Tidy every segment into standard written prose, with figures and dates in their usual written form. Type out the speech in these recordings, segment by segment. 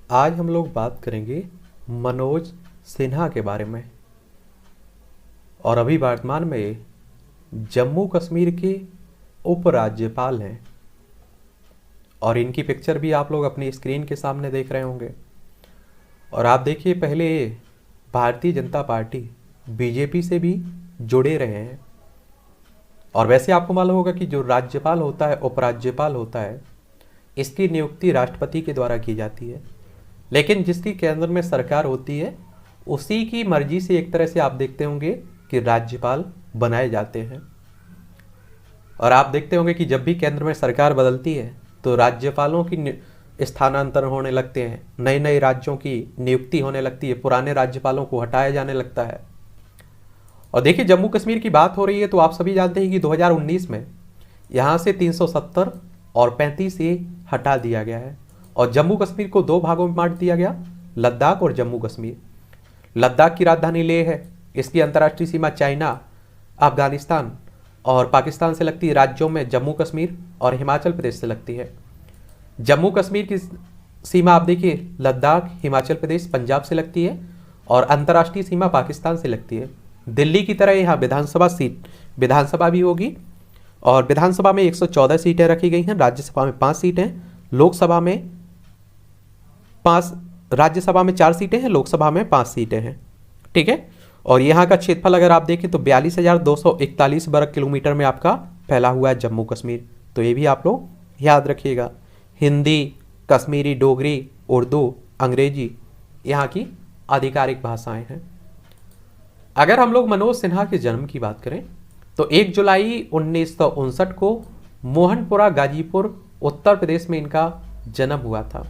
आज हम लोग बात करेंगे मनोज सिन्हा के बारे में। और अभी वर्तमान में जम्मू कश्मीर के उपराज्यपाल हैं और इनकी पिक्चर भी आप लोग अपनी स्क्रीन के सामने देख रहे होंगे। और आप देखिए, पहले भारतीय जनता पार्टी बीजेपी से भी जुड़े रहे हैं। और वैसे आपको मालूम होगा कि जो राज्यपाल होता है, उपराज्यपाल होता है, इसकी नियुक्ति राष्ट्रपति के द्वारा की जाती है। लेकिन जिसकी केंद्र में सरकार होती है, उसी की मर्जी से एक तरह से आप देखते होंगे कि राज्यपाल बनाए जाते हैं। और आप देखते होंगे कि जब भी केंद्र में सरकार बदलती है तो राज्यपालों की स्थानांतरण होने लगते हैं, नए नए राज्यों की नियुक्ति होने लगती है, पुराने राज्यपालों को हटाया जाने लगता है। और देखिए, जम्मू कश्मीर की बात हो रही है तो आप सभी जानते हैं कि 2019 में यहाँ से 370 और 35 ये हटा दिया गया है और जम्मू कश्मीर को दो भागों में बांट दिया गया, लद्दाख और जम्मू कश्मीर। लद्दाख की राजधानी लेह है, इसकी अंतर्राष्ट्रीय सीमा चाइना, अफगानिस्तान और पाकिस्तान से लगती है। राज्यों में जम्मू कश्मीर और हिमाचल प्रदेश से लगती है। जम्मू कश्मीर की सीमा आप देखिए, लद्दाख, हिमाचल प्रदेश, पंजाब से लगती है और अंतर्राष्ट्रीय सीमा पाकिस्तान से लगती है। दिल्ली की तरह यहाँ विधानसभा भी होगी और विधानसभा में 114 सीटें रखी गई हैं, राज्यसभा में 5 सीटें, लोकसभा में 5, राज्यसभा में 4 सीटें हैं, लोकसभा में 5 सीटें हैं। ठीक है। और यहाँ का क्षेत्रफल अगर आप देखें तो 42,241 वर्ग किलोमीटर में आपका फैला हुआ है जम्मू कश्मीर। तो ये भी आप लोग याद रखिएगा। हिंदी, कश्मीरी, डोगरी, उर्दू, अंग्रेजी यहाँ की आधिकारिक भाषाएं हैं। अगर हम लोग मनोज सिन्हा के जन्म की बात करें तो 1 जुलाई 1959 को मोहनपुरा, गाजीपुर, उत्तर प्रदेश में इनका जन्म हुआ था।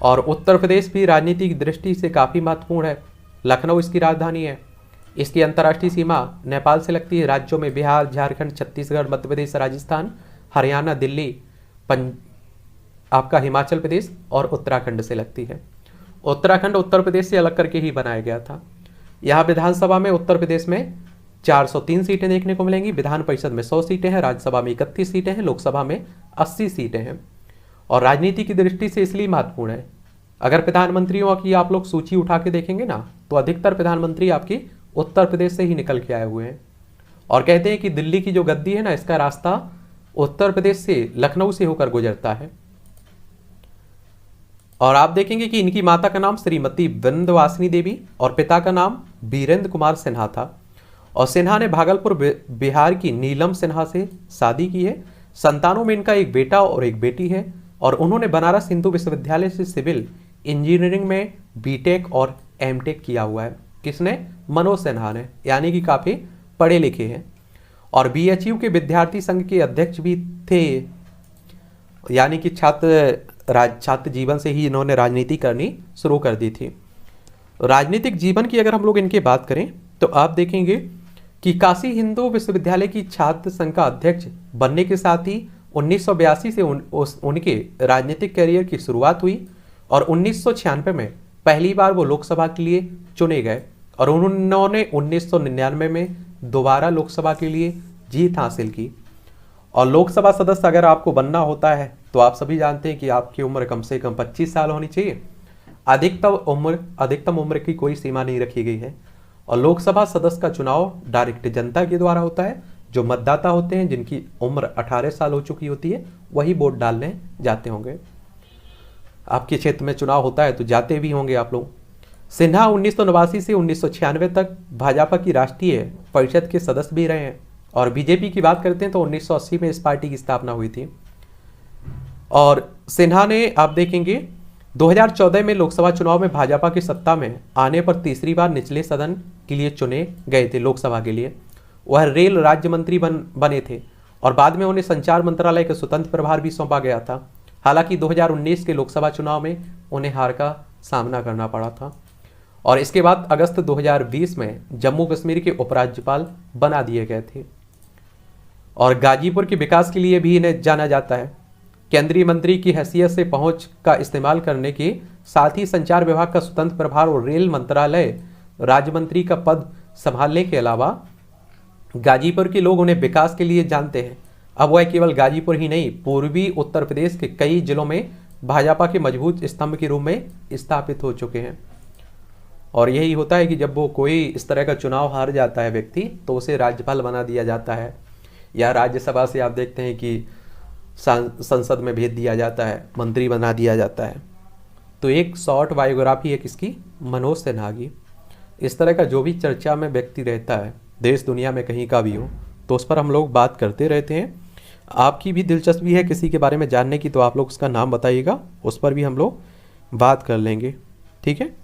और उत्तर प्रदेश भी राजनीतिक दृष्टि से काफ़ी महत्वपूर्ण है। लखनऊ इसकी राजधानी है। इसकी अंतर्राष्ट्रीय सीमा नेपाल से लगती है। राज्यों में बिहार, झारखंड, छत्तीसगढ़, मध्य प्रदेश, राजस्थान, हरियाणा, दिल्ली, आपका हिमाचल प्रदेश और उत्तराखंड से लगती है। उत्तराखंड उत्तर प्रदेश से अलग करके ही बनाया गया था। यहाँ विधानसभा में उत्तर प्रदेश में 403 सीटें देखने को मिलेंगी, विधान परिषद में 100 सीटें हैं, राज्यसभा में 31 सीटें हैं, लोकसभा में 80 सीटें हैं। और राजनीति की दृष्टि से इसलिए महत्वपूर्ण है। अगर प्रधानमंत्रियों की आप लोग सूची उठा के देखेंगे ना, तो अधिकतर प्रधानमंत्री आपकी उत्तर प्रदेश से ही निकल के आए हुए हैं। और कहते हैं कि दिल्ली की जो गद्दी है ना, इसका रास्ता उत्तर प्रदेश से, लखनऊ से होकर गुजरता है। और आप देखेंगे कि इनकी माता का नाम श्रीमती विंध्यवासिनी देवी और पिता का नाम बीरेंद्र कुमार सिन्हा था। और सिन्हा ने भागलपुर बिहार की नीलम सिन्हा से शादी की है। संतानों में इनका एक बेटा और एक बेटी है। और उन्होंने बनारस हिंदू विश्वविद्यालय से सिविल इंजीनियरिंग में बीटेक और एमटेक किया हुआ है। किसने? मनोज सिन्हा ने, यानी कि काफ़ी पढ़े लिखे हैं। और बीएचयू के विद्यार्थी संघ के अध्यक्ष भी थे, यानी कि छात्र जीवन से ही इन्होंने राजनीति करनी शुरू कर दी थी। राजनीतिक जीवन की अगर हम लोग इनकी बात करें तो आप देखेंगे कि काशी हिंदू विश्वविद्यालय की छात्र संघ का अध्यक्ष बनने के साथ ही 1982 से उनके राजनीतिक करियर की शुरुआत हुई। और 1996 में पहली बार वो लोकसभा के लिए चुने गए और उन्होंने 1999 में दोबारा लोकसभा के लिए जीत हासिल की। और लोकसभा सदस्य अगर आपको बनना होता है तो आप सभी जानते हैं कि आपकी उम्र कम से कम 25 साल होनी चाहिए। अधिकतम उम्र की कोई सीमा नहीं रखी गई है। और लोकसभा सदस्य का चुनाव डायरेक्ट जनता के द्वारा होता है। जो मतदाता होते हैं, जिनकी उम्र 18 साल हो चुकी होती है, वही वोट डालने जाते होंगे। आपके क्षेत्र में चुनाव होता है तो जाते भी होंगे आप लोग। सिन्हा 1989 से 1996 तक भाजपा की राष्ट्रीय परिषद के सदस्य भी रहे हैं। और बीजेपी की बात करते हैं तो 1980 में इस पार्टी की स्थापना हुई थी। और सिन्हा ने, आप देखेंगे, 2014 में लोकसभा चुनाव में भाजपा की सत्ता में आने पर तीसरी बार निचले सदन के लिए चुने गए थे लोकसभा के लिए। वह रेल राज्य मंत्री बने थे और बाद में उन्हें संचार मंत्रालय का स्वतंत्र प्रभार भी सौंपा गया था। हालांकि 2019 के लोकसभा चुनाव में उन्हें हार का सामना करना पड़ा था। और इसके बाद अगस्त 2020 में जम्मू कश्मीर के उपराज्यपाल बना दिए गए थे। और गाजीपुर के विकास के लिए भी इन्हें जाना जाता है। केंद्रीय मंत्री की हैसियत से पहुंच का इस्तेमाल करने के साथ ही संचार विभाग का स्वतंत्र प्रभार और रेल मंत्रालय राज्य मंत्री का पद संभालने के अलावा गाजीपुर के लोग उन्हें विकास के लिए जानते हैं। अब वह केवल गाजीपुर ही नहीं, पूर्वी उत्तर प्रदेश के कई जिलों में भाजपा के मजबूत स्तंभ के रूप में स्थापित हो चुके हैं। और यही होता है कि जब वो कोई इस तरह का चुनाव हार जाता है व्यक्ति, तो उसे राज्यपाल बना दिया जाता है, या राज्यसभा से आप देखते हैं कि संसद में भेज दिया जाता है, मंत्री बना दिया जाता है। तो एक शॉर्ट बायोग्राफी है किसकी? मनोज सिन्हा की। इस तरह का जो भी चर्चा में व्यक्ति रहता है, देश दुनिया में कहीं का भी हो, तो उस पर हम लोग बात करते रहते हैं। आपकी भी दिलचस्पी है किसी के बारे में जानने की, तो आप लोग उसका नाम बताइएगा, उस पर भी हम लोग बात कर लेंगे। ठीक है।